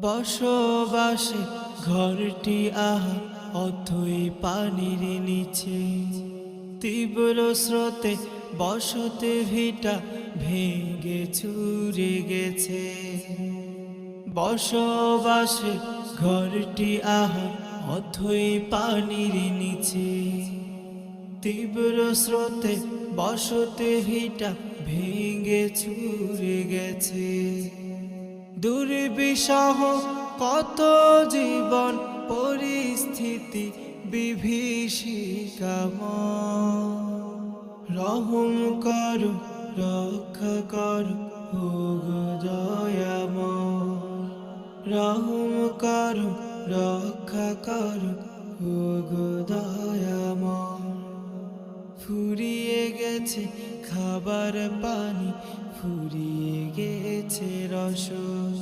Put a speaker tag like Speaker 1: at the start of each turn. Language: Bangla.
Speaker 1: বসবাসে ঘরটি আহা অথই পানির নিচে, তীব্র স্রোতে বসতে ভিটা ভেঙে চুরে গেছে। বসবাসে ঘরটি আহা অথই পানির নিচে, তীব্র স্রোতে বসতে ভিটা ভেঙে চুরে গেছে। দুর্বিষহ কত জীবন পরিস্থিতি বিভীষিকাময়, রহম করো রক্ষা করো ওগো দয়াময়, রহম করো রক্ষা করো ওগো দয়াময়। ফুরিয়ে গেছে খাবার পানি, ফুরিয়ে গেছে রসদ,